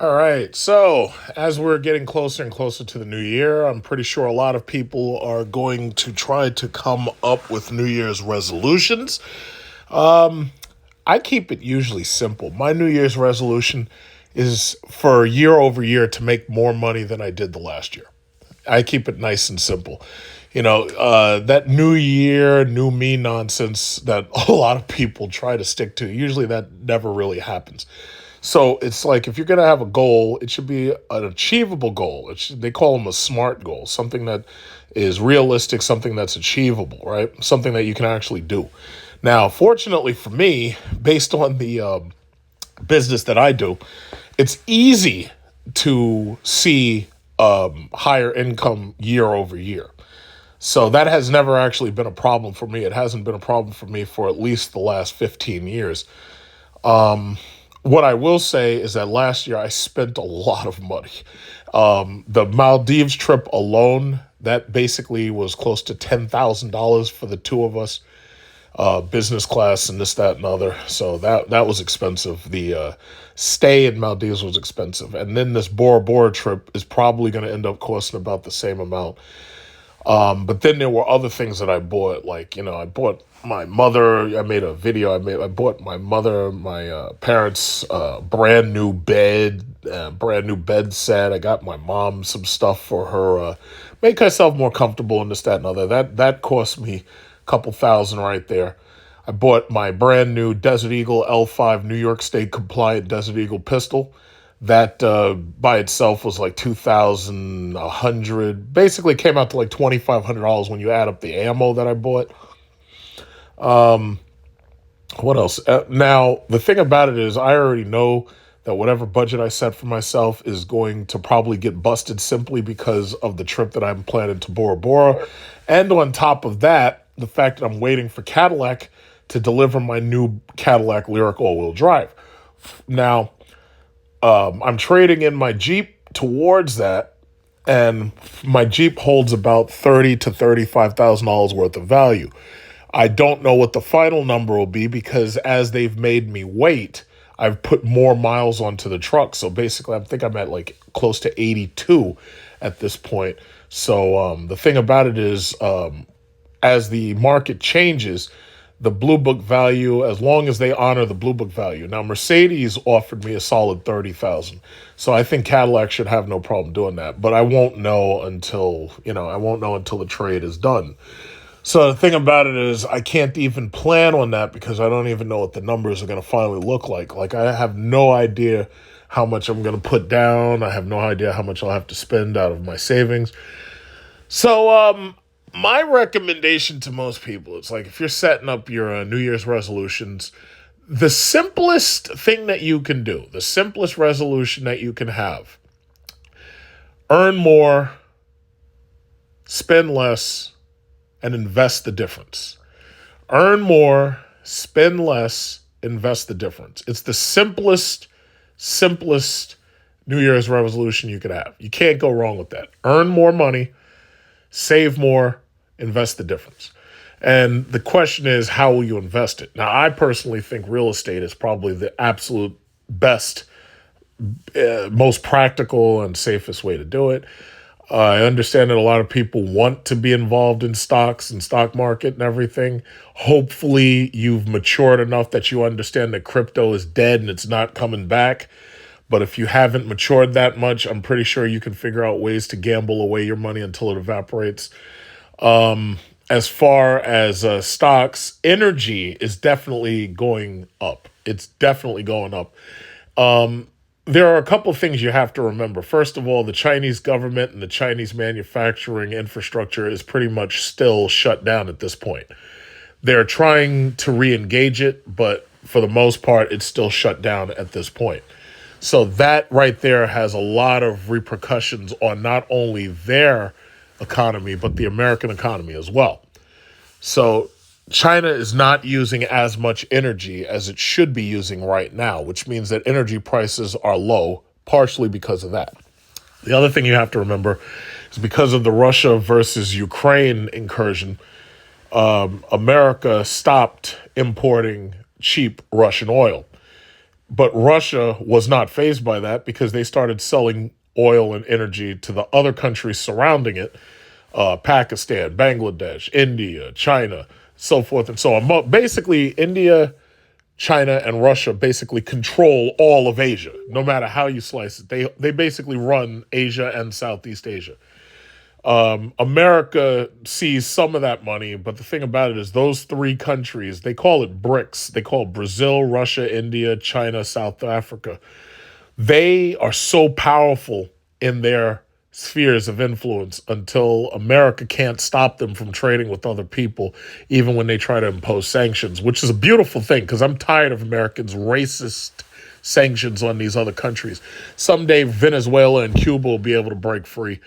All right. So, as we're getting closer and closer to the new year, I'm pretty sure a lot of people are going to try to come up with New Year's resolutions. I keep it usually simple. My New Year's resolution is for year over year to make more money than I did the last year. I keep it nice and simple. That new year, new me nonsense that a lot of people try to stick to, usually that never really happens. So it's like if you're going to have a goal, it should be an achievable goal. They call them a SMART goal, something that is realistic, something that's achievable, right? Something that you can actually do. Now, fortunately for me, based on the business that I do, it's easy to see higher income year over year. So that has never actually been a problem for me. It hasn't been a problem for me for at least the last 15 years. What I will say is that last year I spent a lot of money. The Maldives trip alone, that basically was close to $10,000 for the two of us, business class and this, that, and other. So that was expensive. The stay in Maldives was expensive, and then this Bora Bora trip is probably going to end up costing about the same amount. But then there were other things that I bought, like I bought my mother. I made a video. I bought my mother, my parents, brand new bed, brand new bed set. I got my mom some stuff for her, make herself more comfortable and this, that, and other. That cost me a couple thousand right there. I bought my brand new Desert Eagle L5 New York State compliant Desert Eagle pistol. That by itself was like 2,100. Basically, came out to like $2,500 when you add up the ammo that I bought. What else? Now, the thing about it is, I already know that whatever budget I set for myself is going to probably get busted simply because of the trip that I'm planning to Bora Bora. And on top of that, the fact that I'm waiting for Cadillac to deliver my new Cadillac Lyric all-wheel drive. Now, I'm trading in my Jeep towards that, and my Jeep holds about $30,000 to $35,000 worth of value. I don't know what the final number will be because as they've made me wait, I've put more miles onto the truck. So basically, I think I'm at like close to 82 at this point. So the thing about it is, as the market changes, the Blue Book value, as long as they honor the Blue Book value. Now, Mercedes offered me a solid 30,000, so I think Cadillac should have no problem doing that. But I won't know until the trade is done. So the thing about it is, I can't even plan on that because I don't even know what the numbers are going to finally look like. Like, I have no idea how much I'm going to put down. I have no idea how much I'll have to spend out of my savings. So, my recommendation to most people, it's like if you're setting up your New Year's resolutions, the simplest thing that you can do, the simplest resolution that you can have, earn more, spend less, and invest the difference. Earn more, spend less, invest the difference. It's the simplest New Year's resolution you could have. You can't go wrong with that. Earn more money, save more, invest the difference. And the question is, how will you invest it? Now, I personally think real estate is probably the absolute best, most practical and safest way to do it. I understand that a lot of people want to be involved in stocks and stock market and everything. Hopefully, you've matured enough that you understand that crypto is dead and it's not coming back. But if you haven't matured that much, I'm pretty sure you can figure out ways to gamble away your money until it evaporates. As far as stocks, energy is definitely going up. It's definitely going up. There are a couple of things you have to remember. First of all, the Chinese government and the Chinese manufacturing infrastructure is pretty much still shut down at this point. They're trying to re-engage it, but for the most part, it's still shut down at this point. So that right there has a lot of repercussions on not only their economy, but the American economy as well. So China is not using as much energy as it should be using right now, which means that energy prices are low, partially because of that. The other thing you have to remember is because of the Russia versus Ukraine incursion, America stopped importing cheap Russian oil. But Russia was not fazed by that because they started selling oil and energy to the other countries surrounding it, Pakistan, Bangladesh, India, China, so forth and so on. Basically, India, China, and Russia basically control all of Asia, no matter how you slice it. They basically run Asia and Southeast Asia. America sees some of that money, but the thing about it is those three countries, they call it BRICS. They call it Brazil, Russia, India, China, South Africa. They are so powerful in their spheres of influence until America can't stop them from trading with other people, even when they try to impose sanctions, which is a beautiful thing because I'm tired of Americans' racist sanctions on these other countries. Someday, Venezuela and Cuba will be able to break free,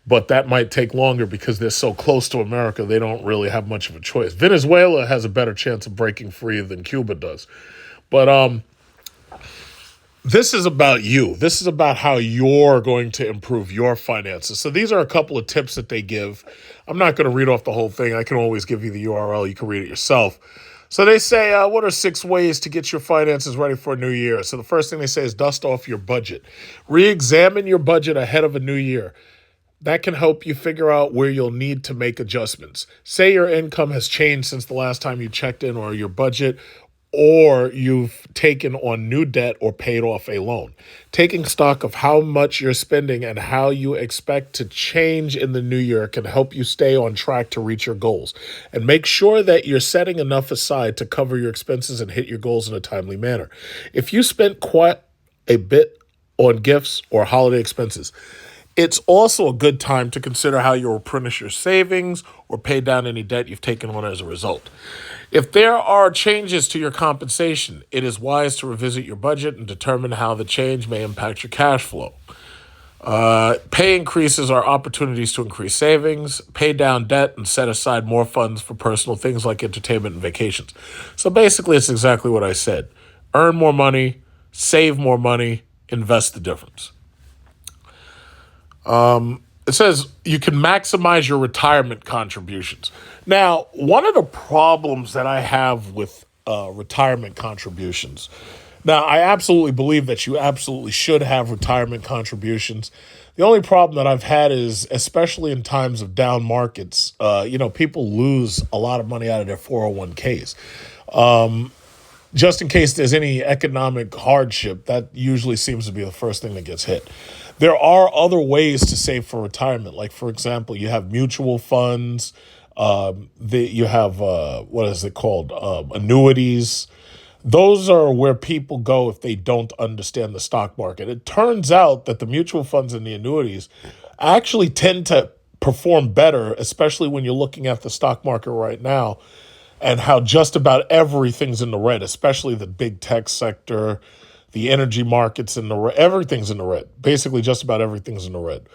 but that might take longer because they're so close to America, they don't really have much of a choice. Venezuela has a better chance of breaking free than Cuba does. But this is about you. This is about how you're going to improve your finances. So these are a couple of tips that they give. I'm not going to read off the whole thing. I can always give you the URL. You can read it yourself. So they say, what are 6 ways to get your finances ready for a new year? So the first thing they say is dust off your budget. Re-examine your budget ahead of a new year. That can help you figure out where you'll need to make adjustments. Say your income has changed since the last time you checked in, or your budget, or you've taken on new debt or paid off a loan. Taking stock of how much you're spending and how you expect to change in the new year can help you stay on track to reach your goals. And make sure that you're setting enough aside to cover your expenses and hit your goals in a timely manner. If you spent quite a bit on gifts or holiday expenses, it's also a good time to consider how you'll replenish your savings or pay down any debt you've taken on as a result. If there are changes to your compensation, it is wise to revisit your budget and determine how the change may impact your cash flow. Pay increases are opportunities to increase savings, pay down debt, and set aside more funds for personal things like entertainment and vacations. So basically, it's exactly what I said. Earn more money, save more money, invest the difference. It says you can maximize your retirement contributions. Now, one of the problems that I have with retirement contributions, now I absolutely believe that you absolutely should have retirement contributions. The only problem that I've had is, especially in times of down markets, people lose a lot of money out of their 401ks. Just in case there's any economic hardship, that usually seems to be the first thing that gets hit. There are other ways to save for retirement. Like, for example, you have mutual funds. You have, what is it called? Annuities. Those are where people go if they don't understand the stock market. It turns out that the mutual funds and the annuities actually tend to perform better, especially when you're looking at the stock market right now and how just about everything's in the red, especially the big tech sector, the energy markets in the red. Everything's in the red. Basically, just about everything's in the red.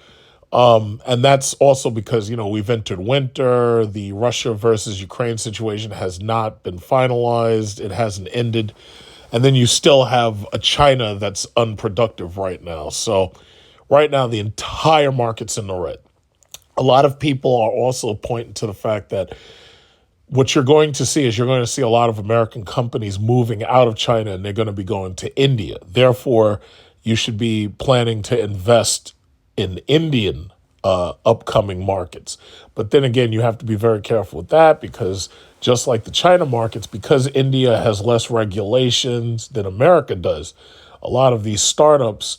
And that's also because, we've entered winter. The Russia versus Ukraine situation has not been finalized. It hasn't ended. And then you still have a China that's unproductive right now. So right now, the entire market's in the red. A lot of people are also pointing to the fact that what you're going to see is you're going to see a lot of American companies moving out of China, and they're going to be going to India. Therefore, you should be planning to invest in Indian upcoming markets. But then again, you have to be very careful with that because just like the China markets, because India has less regulations than America does, a lot of these startups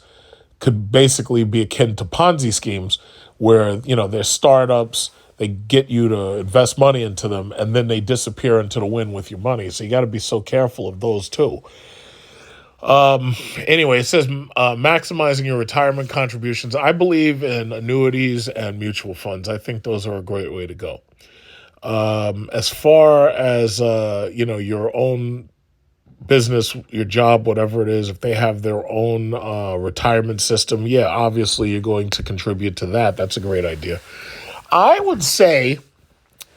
could basically be akin to Ponzi schemes where, they're startups. They get you to invest money into them, and then they disappear into the wind with your money. So you got to be so careful of those too. Anyway, it says maximizing your retirement contributions. I believe in annuities and mutual funds. I think those are a great way to go. As far as your own business, your job, whatever it is, if they have their own retirement system, yeah, obviously you're going to contribute to that. That's a great idea. I would say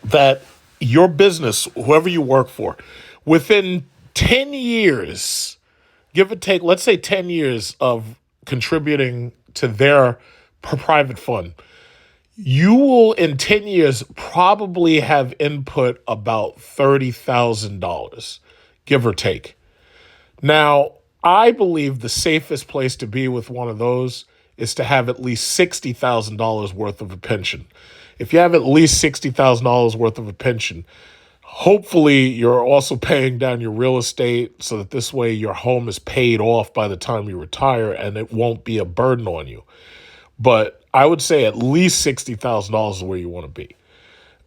that your business, whoever you work for, within 10 years, give or take, let's say 10 years of contributing to their private fund, you will in 10 years probably have input about $30,000, give or take. Now, I believe the safest place to be with one of those is to have at least $60,000 worth of a pension. If you have at least $60,000 worth of a pension, hopefully you're also paying down your real estate so that this way your home is paid off by the time you retire and it won't be a burden on you. But I would say at least $60,000 is where you want to be.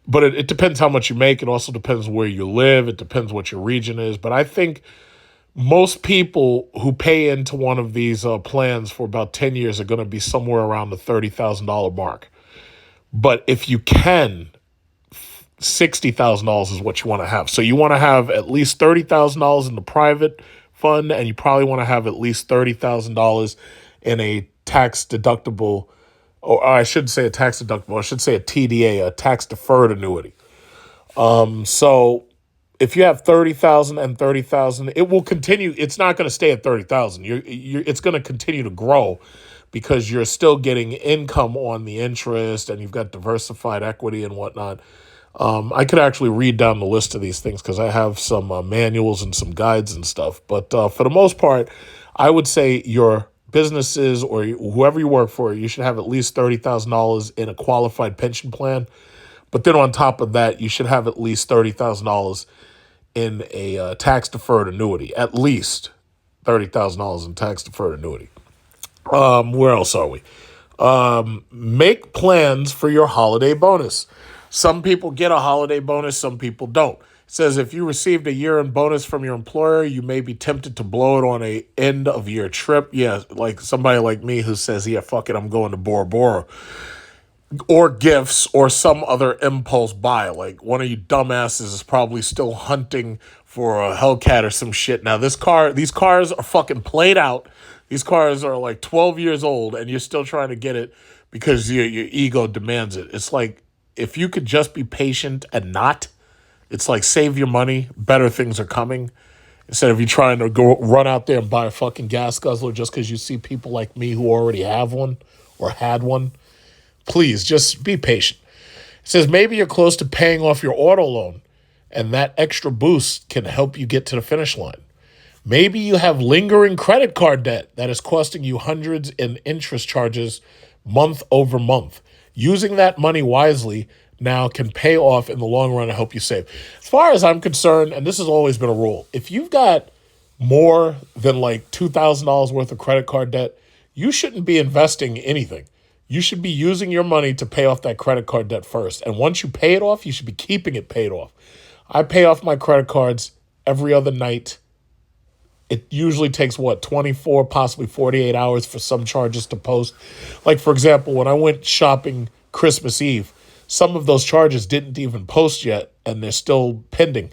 But it depends how much you make. It also depends where you live. It depends what your region is. But I think most people who pay into one of these plans for about 10 years are going to be somewhere around the $30,000 mark. But if you can, $60,000 is what you want to have. So you want to have at least $30,000 in the private fund, and you probably want to have at least $30,000 in a tax deductible, or I shouldn't say a tax deductible, I should say a TDA, a tax deferred annuity. So if you have 30,000 and 30,000, it will continue. It's not going to stay at 30,000. It's going to continue to grow because you're still getting income on the interest and you've got diversified equity and whatnot. I could actually read down the list of these things because I have some manuals and some guides and stuff. But for the most part, I would say your businesses or whoever you work for, you should have at least $30,000 in a qualified pension plan. But then on top of that, you should have at least $30,000 in a tax-deferred annuity. At least $30,000 in tax-deferred annuity. Where else are we? Make plans for your holiday bonus. Some people get a holiday bonus, some people don't. It says if you received a year-end bonus from your employer, you may be tempted to blow it on a end-of-year trip. Yeah, like somebody like me who says, yeah, fuck it, I'm going to Bora Bora. Or gifts or some other impulse buy. Like one of you dumbasses is probably still hunting for a Hellcat or some shit. Now these cars are fucking played out. These cars are like 12 years old and you're still trying to get it because your ego demands it. It's like if you could just be patient and not, it's like save your money, better things are coming. Instead of you trying to go run out there and buy a fucking gas guzzler just because you see people like me who already have one or had one. Please, just be patient. It says maybe you're close to paying off your auto loan, and that extra boost can help you get to the finish line. Maybe you have lingering credit card debt that is costing you hundreds in interest charges month over month. Using that money wisely now can pay off in the long run and help you save. As far as I'm concerned, and this has always been a rule, if you've got more than like $2,000 worth of credit card debt, you shouldn't be investing anything. You should be using your money to pay off that credit card debt first. And once you pay it off, you should be keeping it paid off. I pay off my credit cards every other night. It usually takes, 24, possibly 48 hours for some charges to post. Like, for example, when I went shopping Christmas Eve, some of those charges didn't even post yet, and they're still pending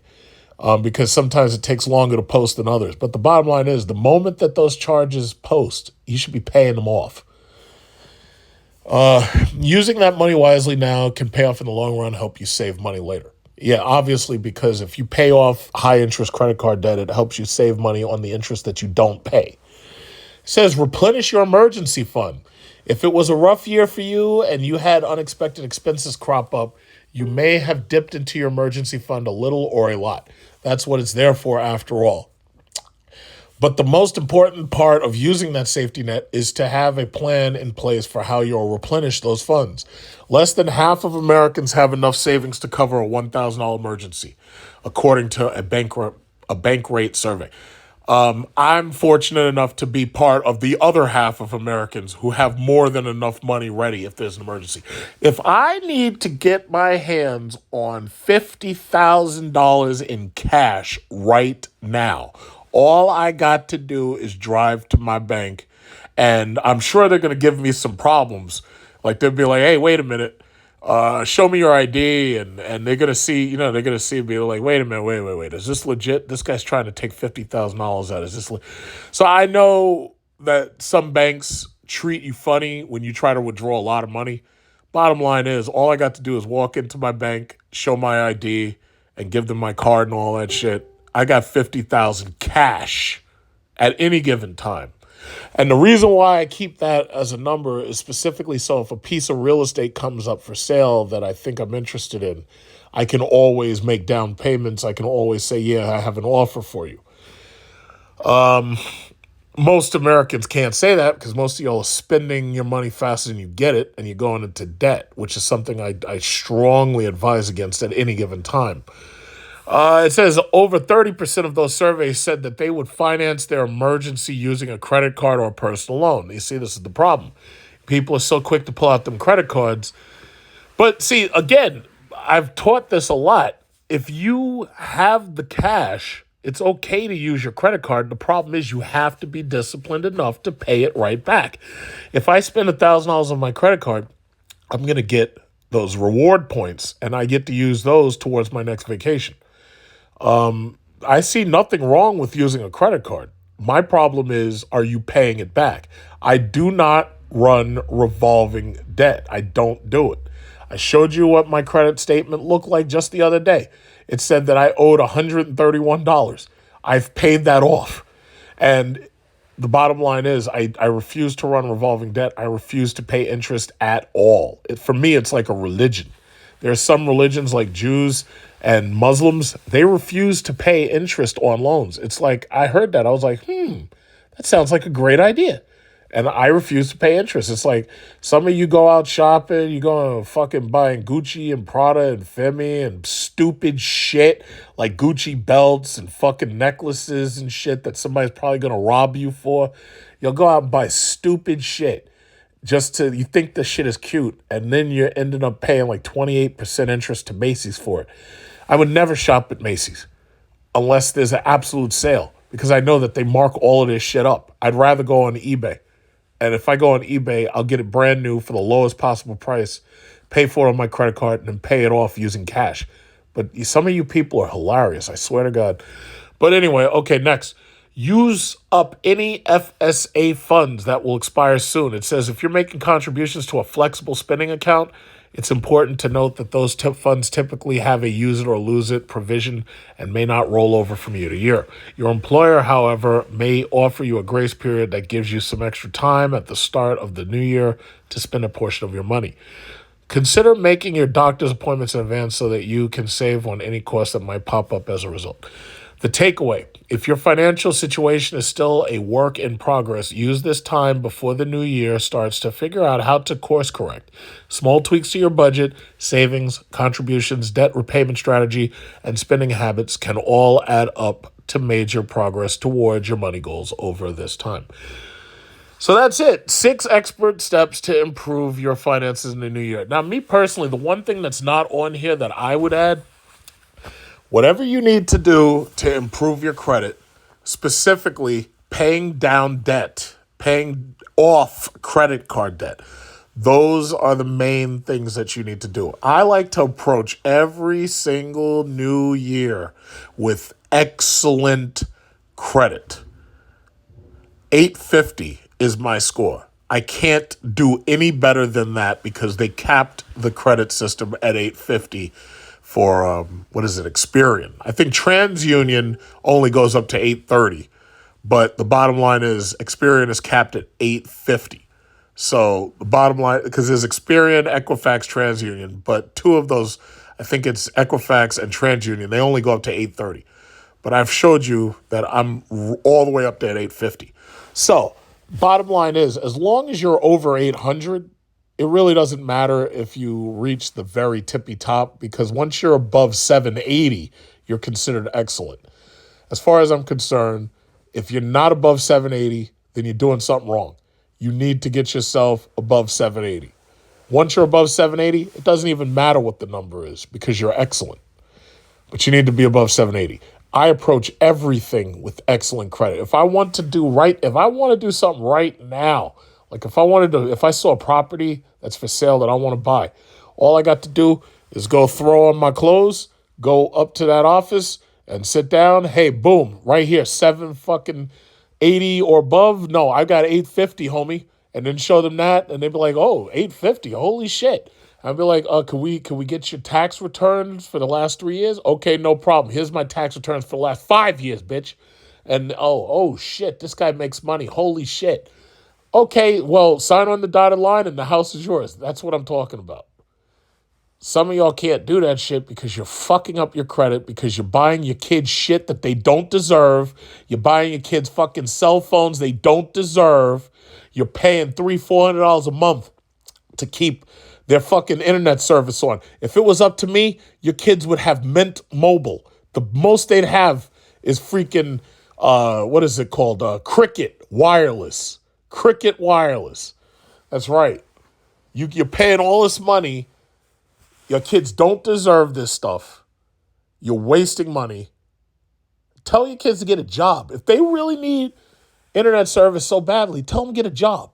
because sometimes it takes longer to post than others. But the bottom line is, the moment that those charges post, you should be paying them off. Using that money wisely now can pay off in the long run, help you save money later. Yeah, obviously, because if you pay off high interest credit card debt, it helps you save money on the interest that you don't pay. It says replenish your emergency fund. If it was a rough year for you and you had unexpected expenses crop up, you may have dipped into your emergency fund a little or a lot. That's what it's there for after all. But the most important part of using that safety net is to have a plan in place for how you'll replenish those funds. Less than half of Americans have enough savings to cover a $1,000 emergency, according to a bank rate survey. I'm fortunate enough to be part of the other half of Americans who have more than enough money ready if there's an emergency. If I need to get my hands on $50,000 in cash right now, all I got to do is drive to my bank, and I'm sure they're going to give me some problems. Like, they'll be like, hey, wait a minute, show me your ID, and they're going to see, they're going to see me like, wait a minute, wait, is this legit? This guy's trying to take $50,000 out. Is this So I know that some banks treat you funny when you try to withdraw a lot of money. Bottom line is, all I got to do is walk into my bank, show my ID, and give them my card and all that shit. I got $50,000 cash at any given time. And the reason why I keep that as a number is specifically so if a piece of real estate comes up for sale that I think I'm interested in, I can always make down payments. I can always say, yeah, I have an offer for you. Most Americans can't say that because most of y'all are spending your money faster than you get it, and you're going into debt, which is something I strongly advise against at any given time. It says over 30% of those surveys said that they would finance their emergency using a credit card or a personal loan. You see, this is the problem. People are so quick to pull out them credit cards. But see, again, I've taught this a lot. If you have the cash, it's okay to use your credit card. The problem is you have to be disciplined enough to pay it right back. If I spend $1,000 on my credit card, I'm going to get those reward points and I get to use those towards my next vacation. I see nothing wrong with using a credit card. My problem is, are you paying it back? I do not run revolving debt. I don't do it. I showed you what my credit statement looked like just the other day. It said that I owed $131. I've paid that off. And the bottom line is I refuse to run revolving debt. I refuse to pay interest at all. For me, it's like a religion. There are some religions like Jews and Muslims, they refuse to pay interest on loans. It's like, I heard that. I was like, that sounds like a great idea. And I refuse to pay interest. It's like some of you go out shopping, you go fucking buying Gucci and Prada and Femi and stupid shit like Gucci belts and fucking necklaces and shit that somebody's probably going to rob you for. You'll go out and buy stupid shit you think the shit is cute, and then you're ending up paying like 28% interest to Macy's for it. I would never shop at Macy's unless there's an absolute sale because I know that they mark all of this shit up. I'd rather go on eBay. And if I go on eBay, I'll get it brand new for the lowest possible price, pay for it on my credit card, and then pay it off using cash. But some of you people are hilarious, I swear to God. But anyway, okay, next. Use up any FSA funds that will expire soon. It says if you're making contributions to a flexible spending account, it's important to note that those funds typically have a use it or lose it provision and may not roll over from year to year. Your employer, however, may offer you a grace period that gives you some extra time at the start of the new year to spend a portion of your money. Consider making your doctor's appointments in advance so that you can save on any costs that might pop up as a result. The takeaway, if your financial situation is still a work in progress, use this time before the new year starts to figure out how to course correct. Small tweaks to your budget, savings, contributions, debt repayment strategy, and spending habits can all add up to major progress towards your money goals over this time. So that's it. 6 expert steps to improve your finances in the new year. Now, me personally, the one thing that's not on here that I would add, whatever you need to do to improve your credit, specifically paying down debt, paying off credit card debt, those are the main things that you need to do. I like to approach every single new year with excellent credit. 850 is my score. I can't do any better than that because they capped the credit system at 850 for, Experian. I think TransUnion only goes up to 830, but the bottom line is Experian is capped at 850. So the bottom line, because there's Experian, Equifax, TransUnion, but two of those, I think it's Equifax and TransUnion, they only go up to 830. But I've showed you that I'm all the way up to 850. So bottom line is, as long as you're over 800, it really doesn't matter if you reach the very tippy top because once you're above 780, you're considered excellent. As far as I'm concerned, if you're not above 780, then you're doing something wrong. You need to get yourself above 780. Once you're above 780, it doesn't even matter what the number is because you're excellent. But you need to be above 780. I approach everything with excellent credit. If I want to do something right now, like if I saw a property that's for sale that I want to buy, all I got to do is go throw on my clothes, go up to that office and sit down. Hey, boom, right here, 780 or above. No, I got 850, homie. And then show them that, and they'd be like, "Oh, 850, holy shit!" I'd be like, "Can we get your tax returns for the last 3 years?" Okay, no problem. Here's my tax returns for the last 5 years, bitch. And oh shit, this guy makes money. Holy shit. Okay, well, sign on the dotted line and the house is yours. That's what I'm talking about. Some of y'all can't do that shit because you're fucking up your credit, because you're buying your kids shit that they don't deserve. You're buying your kids fucking cell phones they don't deserve. You're paying $300-$400 a month to keep their fucking internet service on. If it was up to me, your kids would have Mint Mobile. The most they'd have is freaking, what is it called? Cricket Wireless. Cricket Wireless. That's right. You're paying all this money. Your kids don't deserve this stuff. You're wasting money. Tell your kids to get a job. If they really need internet service so badly, tell them to get a job.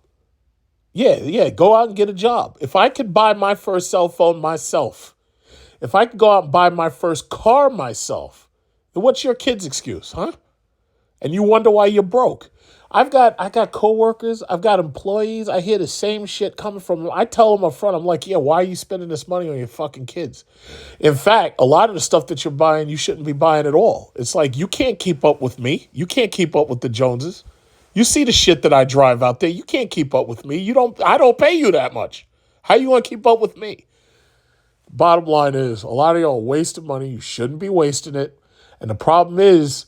Yeah, go out and get a job. If I could buy my first cell phone myself, if I could go out and buy my first car myself, then what's your kid's excuse, huh? And you wonder why you're broke. I got coworkers, I've got employees. I hear the same shit coming from them. I tell them up front, I'm like, yeah, why are you spending this money on your fucking kids? In fact, a lot of the stuff that you're buying, you shouldn't be buying at all. It's like, you can't keep up with me. You can't keep up with the Joneses. You see the shit that I drive out there. You can't keep up with me. I don't pay you that much. How you want to keep up with me? Bottom line is, a lot of y'all are wasting money. You shouldn't be wasting it. And the problem is,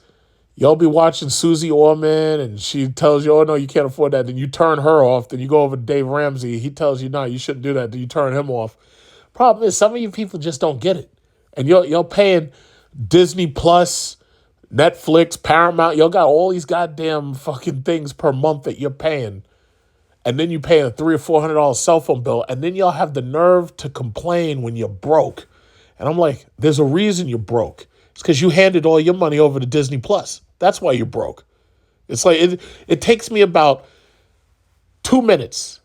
y'all be watching Susie Orman and she tells you, oh, no, you can't afford that. Then you turn her off. Then you go over to Dave Ramsey. He tells you, no, you shouldn't do that. Then you turn him off. Problem is, some of you people just don't get it. And you're paying Disney Plus, Netflix, Paramount. Y'all got all these goddamn fucking things per month that you're paying. And then you pay a $300 or $400 cell phone bill. And then y'all have the nerve to complain when you're broke. And I'm like, there's a reason you're broke. It's because you handed all your money over to Disney Plus. That's why you're broke. It's like it takes me about 2 minutes.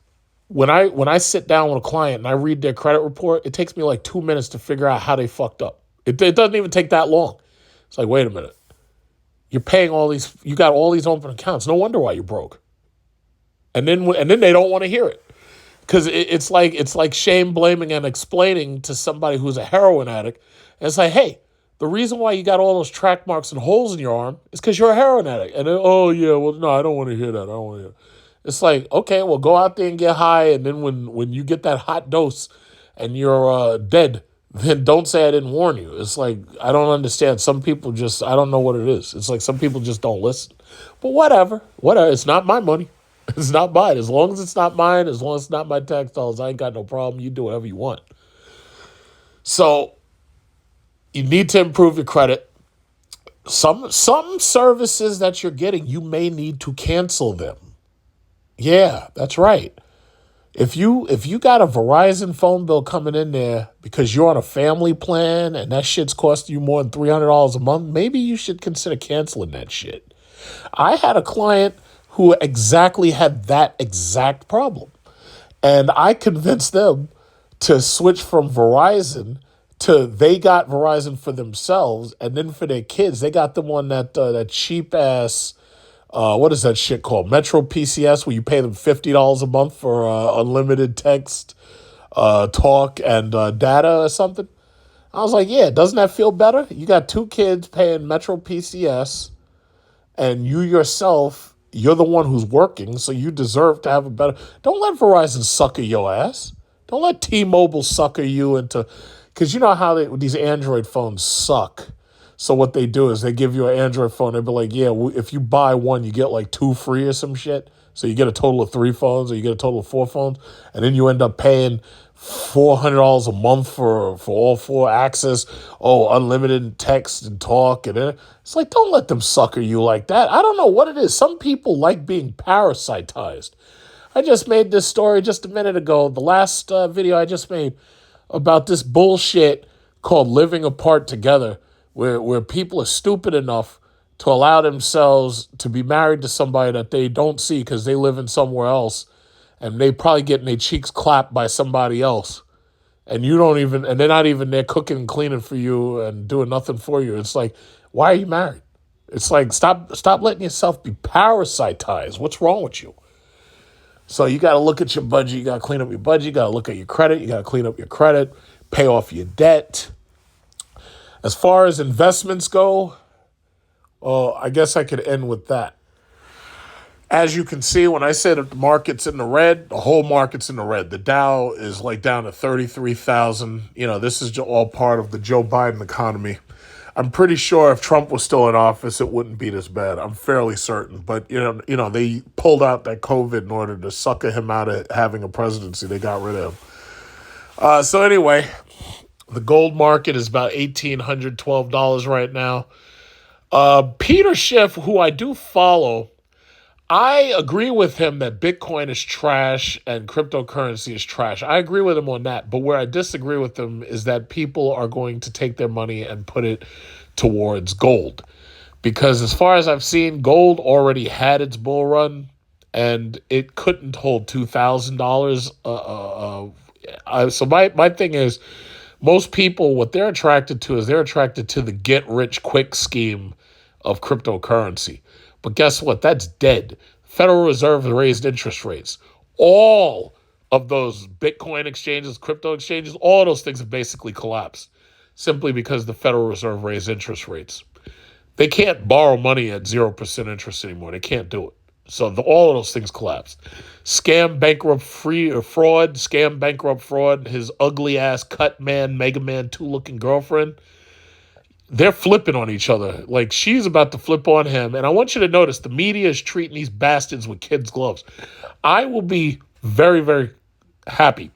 When I sit down with a client and I read their credit report, it takes me like 2 minutes to figure out how they fucked up. It doesn't even take that long. It's like, wait a minute. You're paying you got all these open accounts. No wonder why you're broke. And then they don't want to hear it. Because it's like shame, blaming, and explaining to somebody who's a heroin addict. And it's like, hey, the reason why you got all those track marks and holes in your arm is because you're a heroin addict. And then, oh, yeah, well, no, I don't want to hear that. I don't want to hear it. It's like, okay, well, go out there and get high. And then when you get that hot dose and you're dead, then don't say I didn't warn you. It's like, I don't understand. Some people just, I don't know what it is. It's like some people just don't listen. But whatever. It's not my money. It's not mine. As long as it's not mine, as long as it's not my tax dollars, I ain't got no problem. You do whatever you want. So you need to improve your credit. Some services that you're getting, you may need to cancel them. Yeah, that's right. If you got a Verizon phone bill coming in there because you're on a family plan and that shit's costing you more than $300 a month, maybe you should consider canceling that shit. I had a client who exactly had that exact problem. And I convinced them to switch from Verizon to they got Verizon for themselves, and then for their kids, they got them on that cheap ass, what is that shit called? Metro PCS, where you pay them $50 a month for unlimited text, talk, and data or something. I was like, yeah, doesn't that feel better? You got two kids paying Metro PCS, and you yourself, you're the one who's working, so you deserve to have a better. Don't let Verizon sucker your ass. Don't let T-Mobile sucker you into. Because you know how these Android phones suck. So what they do is they give you an Android phone. They'll be like, yeah, if you buy one, you get like 2 free or some shit. So you get a total of 3 phones or you get a total of 4 phones. And then you end up paying $400 a month for all 4 access. Oh, unlimited text and talk. And it's like, don't let them sucker you like that. I don't know what it is. Some people like being parasitized. I just made this story just a minute ago. The last video I just made about this bullshit called living apart together, where people are stupid enough to allow themselves to be married to somebody that they don't see because they live in somewhere else, and they probably getting their cheeks clapped by somebody else, and they're not even there cooking and cleaning for you and doing nothing for you. It's like, why are you married? It's like, stop letting yourself be parasitized. What's wrong with you? So you got to look at your budget. You got to clean up your budget. You got to look at your credit. You got to clean up your credit, pay off your debt. As far as investments go, I guess I could end with that. As you can see, when I say that the market's in the red, the whole market's in the red. The Dow is like down to 33,000. This is all part of the Joe Biden economy. I'm pretty sure if Trump was still in office, it wouldn't be this bad. I'm fairly certain. But they pulled out that COVID in order to sucker him out of having a presidency. They got rid of him. So anyway, the gold market is about $1,812 right now. Peter Schiff, who I do follow, I agree with him that Bitcoin is trash and cryptocurrency is trash. I agree with him on that. But where I disagree with him is that people are going to take their money and put it towards gold. Because as far as I've seen, gold already had its bull run and it couldn't hold $2,000. So my thing is, most people, what they're attracted to is they're attracted to the get-rich-quick scheme of cryptocurrency. But guess what? That's dead. Federal Reserve raised interest rates. All of those Bitcoin exchanges, crypto exchanges, all of those things have basically collapsed simply because the Federal Reserve raised interest rates. They can't borrow money at 0% interest anymore. They can't do it. So all of those things collapsed. Scam, bankrupt, fraud, scam, bankrupt, fraud, his ugly ass cut man, Mega Man 2 looking girlfriend. They're flipping on each other. Like, she's about to flip on him. And I want you to notice the media is treating these bastards with kids' gloves. I will be very, very happy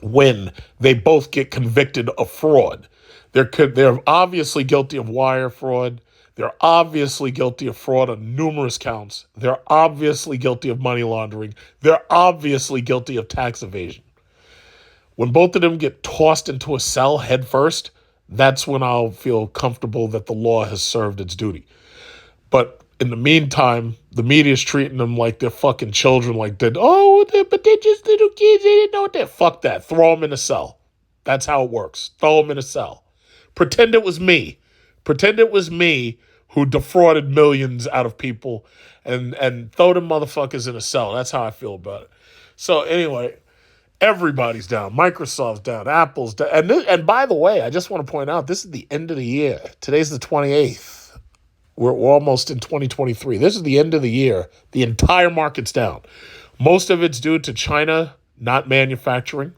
when they both get convicted of fraud. They're obviously guilty of wire fraud. They're obviously guilty of fraud on numerous counts. They're obviously guilty of money laundering. They're obviously guilty of tax evasion. When both of them get tossed into a cell head first, that's when I'll feel comfortable that the law has served its duty. But in the meantime, the media's treating them like they're fucking children, like but they're just little kids, they didn't know what they're. Fuck that. Throw them in a cell. That's how it works. Throw them in a cell. Pretend it was me. Pretend it was me who defrauded millions out of people and throw them motherfuckers in a cell. That's how I feel about it. So anyway, everybody's down. Microsoft's down. Apple's down. And by the way, I just want to point out, this is the end of the year. Today's the 28th. We're almost in 2023. This is the end of the year. The entire market's down. Most of it's due to China not manufacturing.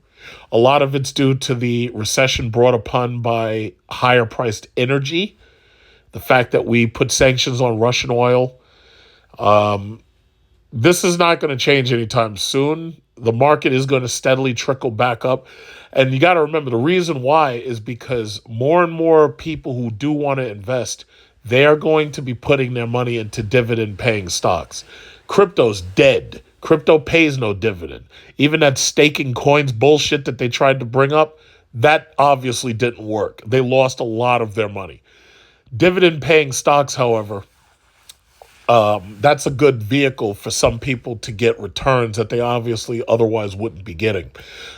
A lot of it's due to the recession brought upon by higher priced energy. The fact that we put sanctions on Russian oil. This is not going to change anytime soon. The market is going to steadily trickle back up. And you got to remember, the reason why is because more and more people who do want to invest, they are going to be putting their money into dividend-paying stocks. Crypto's dead. Crypto pays no dividend. Even that staking coins bullshit that they tried to bring up, that obviously didn't work. They lost a lot of their money. Dividend-paying stocks, however, that's a good vehicle for some people to get returns that they obviously otherwise wouldn't be getting.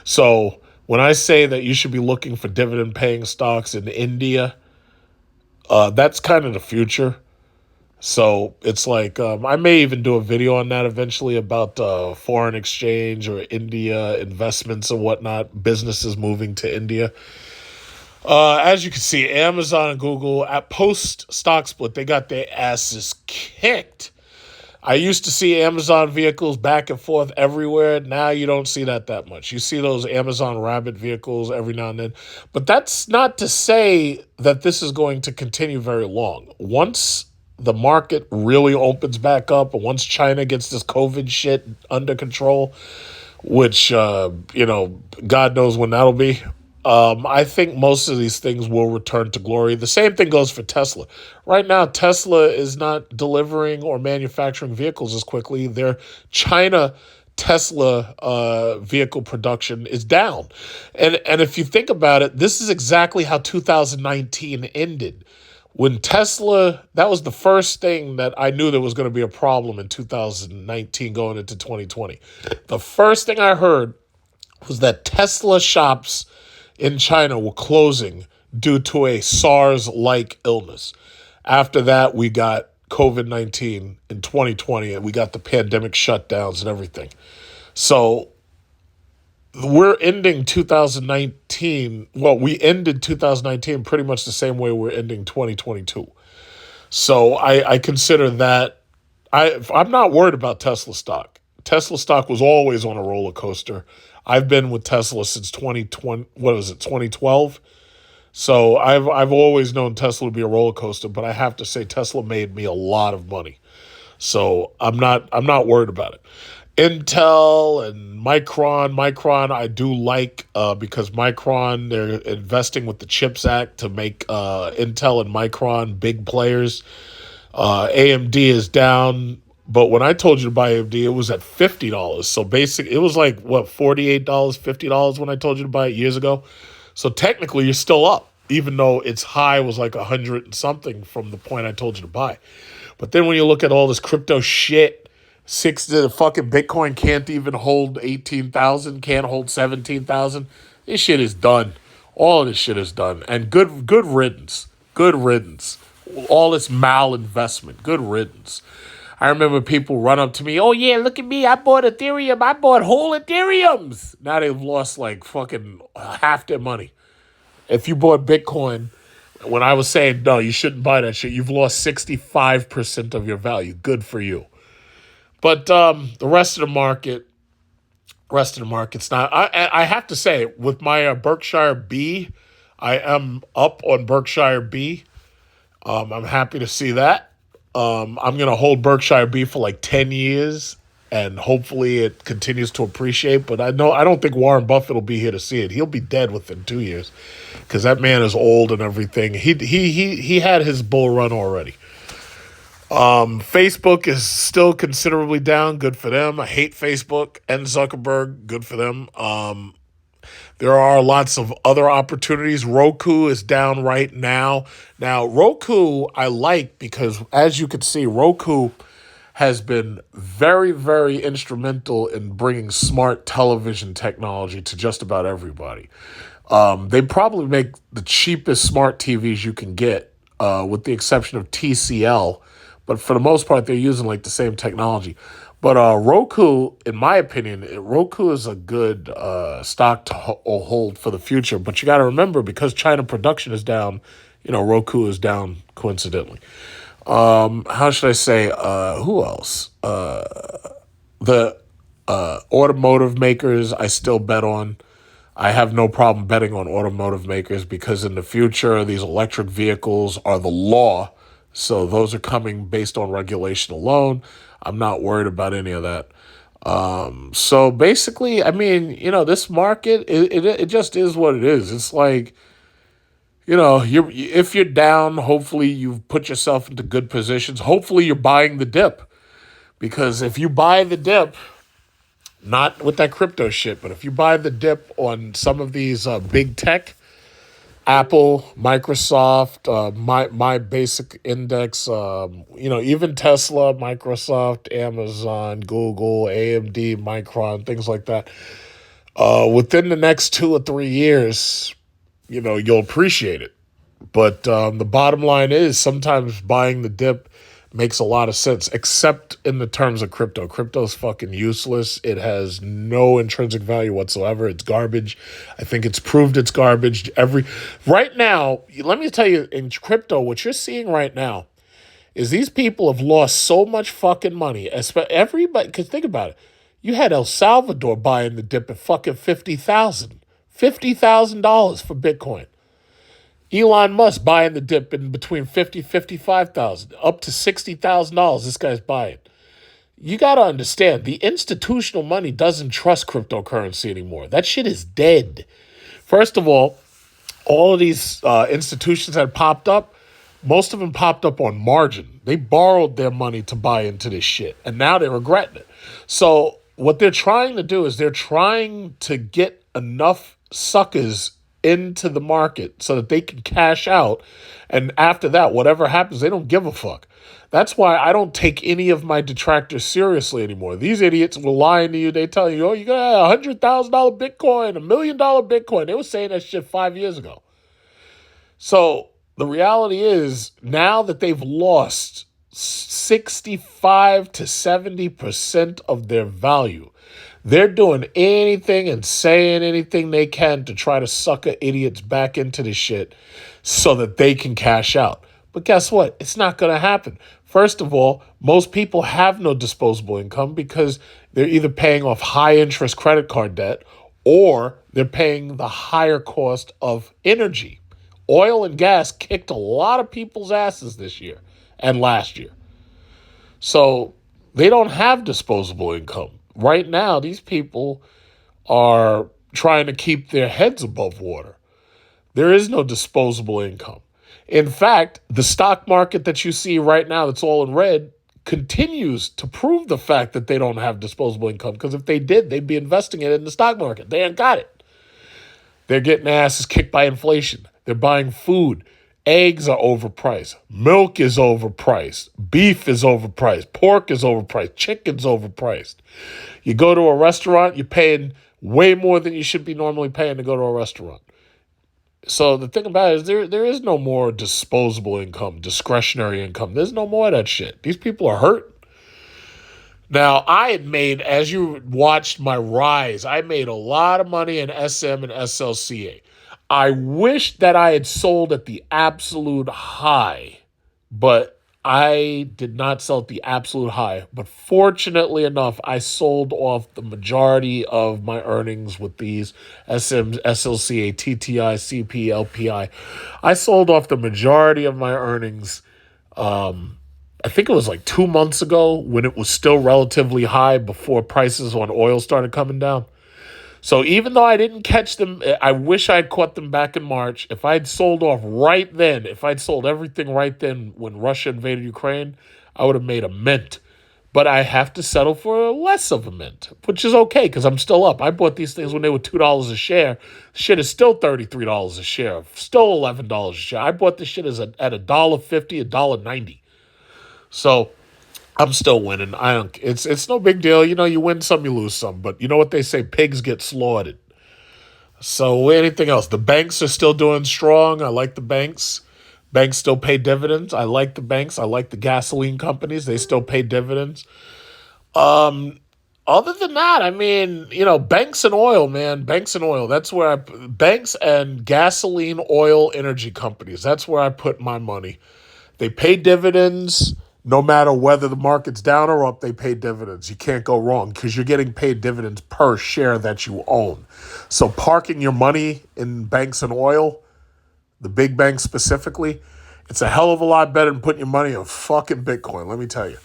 So when I say that you should be looking for dividend-paying stocks in India, that's kind of the future. So it's like I may even do a video on that eventually about foreign exchange or India investments and whatnot, businesses moving to India. As you can see, Amazon and Google at post-stock split, they got their asses kicked. I used to see Amazon vehicles back and forth everywhere. Now you don't see that much. You see those Amazon Rabbit vehicles every now and then. But that's not to say that this is going to continue very long. Once the market really opens back up and once China gets this COVID shit under control, which, God knows when that'll be, I think most of these things will return to glory. The same thing goes for Tesla. Right now, Tesla is not delivering or manufacturing vehicles as quickly. Their China Tesla vehicle production is down. And if you think about it, this is exactly how 2019 ended. When Tesla, that was the first thing that I knew there was going to be a problem in 2019 going into 2020. The first thing I heard was that Tesla shops in China were closing due to a SARS-like illness. After that, we got COVID-19 in 2020, and we got the pandemic shutdowns and everything. So we're ending 2019. Well, we ended 2019 pretty much the same way we're ending 2022. So I consider that I'm not worried about Tesla stock. Tesla stock was always on a roller coaster. I've been with Tesla since 2020. What was it, 2012? So I've always known Tesla to be a roller coaster, but I have to say Tesla made me a lot of money. So I'm not worried about it. Intel and Micron I do like because Micron, they're investing with the Chips Act to make Intel and Micron big players. AMD is down, but when I told you to buy AMD, it was at $50. So it was like what, $48, $50 when I told you to buy it years ago. So technically, you're still up, even though its high was like 100 and something from the point I told you to buy. But then when you look at all this crypto shit, the fucking Bitcoin can't even hold 18,000, can't hold 17,000. This shit is done. All of this shit is done, and good riddance. Good riddance. All this malinvestment. Good riddance. I remember people run up to me, oh yeah, look at me, I bought Ethereum, I bought whole Ethereums. Now they've lost like fucking half their money. If you bought Bitcoin, when I was saying, no, you shouldn't buy that shit, you've lost 65% of your value. Good for you. But the rest of the market's not. I have to say, with my Berkshire B, I am up on Berkshire B. I'm happy to see that. I'm going to hold Berkshire B for like 10 years, and hopefully it continues to appreciate. But I don't think Warren Buffett will be here to see it. He'll be dead within 2 years because that man is old and everything. He had his bull run already. Facebook is still considerably down. Good for them. I hate Facebook and Zuckerberg. Good for them. There are lots of other opportunities. Roku is down right now. Now, Roku I like because, as you can see, Roku has been very, very instrumental in bringing smart television technology to just about everybody. They probably make the cheapest smart TVs you can get, with the exception of TCL. But for the most part, they're using like the same technology. But Roku, in my opinion, Roku is a good stock to hold for the future. But you got to remember, because China production is down, Roku is down coincidentally. How should I say? Who else? The automotive makers, I still bet on. I have no problem betting on automotive makers because in the future, these electric vehicles are the law. So those are coming based on regulation alone. I'm not worried about any of that. So basically, I mean, this market, it just is what it is. It's like, if you're down, hopefully you've put yourself into good positions. Hopefully you're buying the dip. Because if you buy the dip, not with that crypto shit, but if you buy the dip on some of these big tech, Apple, Microsoft, my basic index, even Tesla, Microsoft, Amazon, Google, AMD, Micron, things like that. Within the next 2 or 3 years, you'll appreciate it. But the bottom line is sometimes buying the dip makes a lot of sense, except in the terms of crypto. Crypto's fucking useless. It has no intrinsic value whatsoever. It's garbage. I think it's proved it's garbage. Right now, let me tell you, in crypto, what you're seeing right now is these people have lost so much fucking money. Everybody, because think about it. You had El Salvador buying the dip at fucking $50,000 for Bitcoin. Elon Musk buying the dip in between $50,000-$55,000, up to $60,000. This guy's buying. You got to understand, the institutional money doesn't trust cryptocurrency anymore. That shit is dead. First of all of these institutions that popped up, most of them popped up on margin. They borrowed their money to buy into this shit, and now they're regretting it. So what they're trying to do is they're trying to get enough suckers into the market so that they can cash out. And after that, whatever happens, they don't give a fuck. That's why I don't take any of my detractors seriously anymore. These idiots will lie to you. They tell you, oh, you got $100,000 Bitcoin, $1 million Bitcoin. They were saying that shit 5 years ago. So the reality is now that they've lost 65 to 70% of their value, they're doing anything and saying anything they can to try to sucker idiots back into this shit so that they can cash out. But guess what? It's not going to happen. First of all, most people have no disposable income because they're either paying off high interest credit card debt or they're paying the higher cost of energy. Oil and gas kicked a lot of people's asses this year and last year. So they don't have disposable income. Right now, these people are trying to keep their heads above water. There is no disposable income. In fact, the stock market that you see right now that's all in red continues to prove the fact that they don't have disposable income. Because if they did, they'd be investing it in the stock market. They ain't got it. They're getting their asses kicked by inflation. They're buying food. Eggs are overpriced. Milk is overpriced. Beef is overpriced. Pork is overpriced. Chicken's overpriced. You go to a restaurant, you're paying way more than you should be normally paying to go to a restaurant. So the thing about it is there is no more disposable income, discretionary income. There's no more of that shit. These people are hurt. Now, I had made, as you watched my rise, I made a lot of money in SM and SLCA. I wish that I had sold at the absolute high, but I did not sell at the absolute high. But fortunately enough, I sold off the majority of my earnings with these SM, SLCA, TTI, CP, LPI. I sold off the majority of my earnings. I think it was like 2 months ago when it was still relatively high before prices on oil started coming down. So even though I didn't catch them, I wish I'd caught them back in March. If I'd sold off right then, if I'd sold everything right then when Russia invaded Ukraine, I would have made a mint. But I have to settle for less of a mint, which is okay because I'm still up. I bought these things when they were $2 a share. Shit is still $33 a share, still $11 a share. I bought this shit at $1.50, $1.90. So I'm still winning. I don't. It's no big deal. You know, you win some, you lose some. But you know what they say: pigs get slaughtered. So anything else? The banks are still doing strong. I like the banks. Banks still pay dividends. I like the banks. I like the gasoline companies. They still pay dividends. Other than that, I mean, you know, banks and oil, man. Banks and oil. That's where banks and gasoline, oil, energy companies. That's where I put my money. They pay dividends. No matter whether the market's down or up, they pay dividends. You can't go wrong because you're getting paid dividends per share that you own. So parking your money in banks and oil, the big banks specifically, it's a hell of a lot better than putting your money in fucking Bitcoin, let me tell you.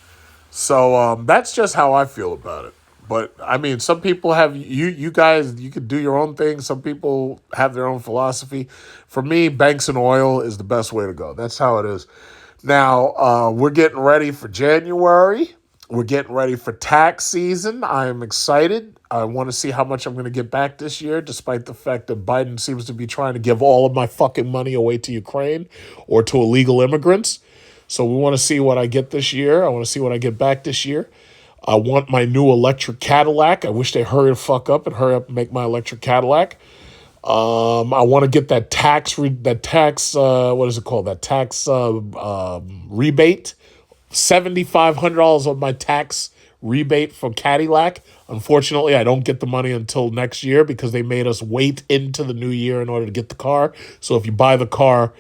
So that's just how I feel about it. But, I mean, some people have, you guys, you could do your own thing. Some people have their own philosophy. For me, banks and oil is the best way to go. That's how it is. Now, we're getting ready for January. We're getting ready for tax season. I am excited. I want to see how much I'm going to get back this year, despite the fact that Biden seems to be trying to give all of my fucking money away to Ukraine or to illegal immigrants. So we want to see what I get this year. I want to see what I get back this year. I want my new electric Cadillac. I wish they hurry the fuck up and make my electric Cadillac. I want to get that tax, what is it called? That tax rebate. $7,500 of my tax rebate for Cadillac. Unfortunately, I don't get the money until next year because they made us wait into the new year in order to get the car. So if you buy the car,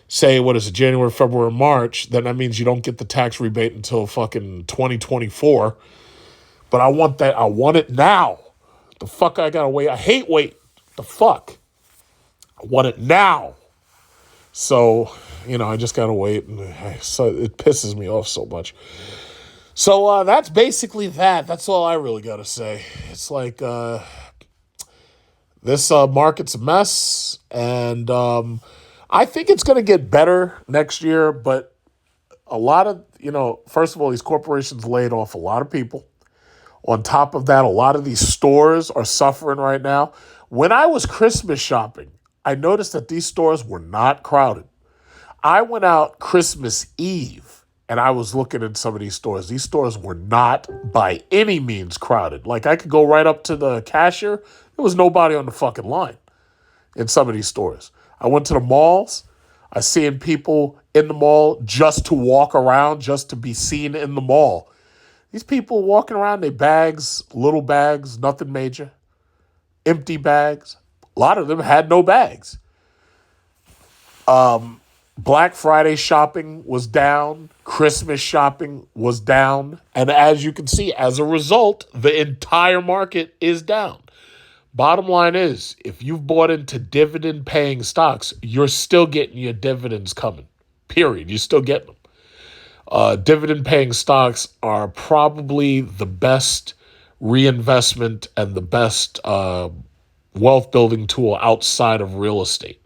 say, what is it, January, February, March, then that means you don't get the tax rebate until fucking 2024. But I want that. I want it now. The fuck I gotta wait. I hate wait. The fuck? I want it now. So, you know, I just gotta wait. So it pisses me off so much. So that's basically that. That's all I really gotta say. It's like this market's a mess, and I think it's gonna get better next year. But a lot of, you know, first of all, these corporations laid off a lot of people. On top of that, a lot of these stores are suffering right now. When I was Christmas shopping, I noticed that these stores were not crowded. I went out Christmas Eve and I was looking at some of these stores. These stores were not by any means crowded. Like I could go right up to the cashier. There was nobody on the fucking line in some of these stores. I went to the malls. I seen people in the mall just to walk around, just to be seen in the mall. These people walking around, their bags, little bags, nothing major, empty bags. A lot of them had no bags. Black Friday shopping was down. Christmas shopping was down. And as you can see, as a result, the entire market is down. Bottom line is, if you've bought into dividend paying stocks, you're still getting your dividends coming. Period. You're still getting them. Dividend paying stocks are probably the best reinvestment and the best wealth building tool outside of real estate.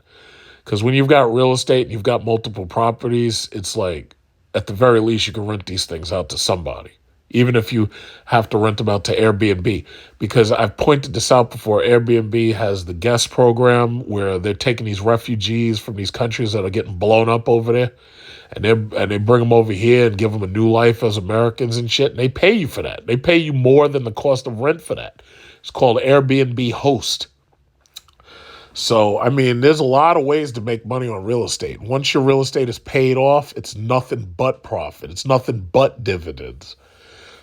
Because when you've got real estate and you've got multiple properties, it's like, at the very least, you can rent these things out to somebody, even if you have to rent them out to Airbnb. Because I've pointed this out before, Airbnb has the guest program where they're taking these refugees from these countries that are getting blown up over there, and they bring them over here and give them a new life as Americans and shit, and they pay you for that. They pay you more than the cost of rent for that. It's called Airbnb Host. So, I mean, there's a lot of ways to make money on real estate. Once your real estate is paid off, it's nothing but profit. It's nothing but dividends.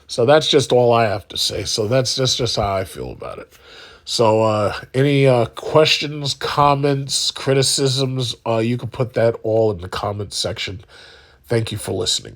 So that's just all I have to say. So that's just how I feel about it. So any questions, comments, criticisms, you can put that all in the comments section. Thank you for listening.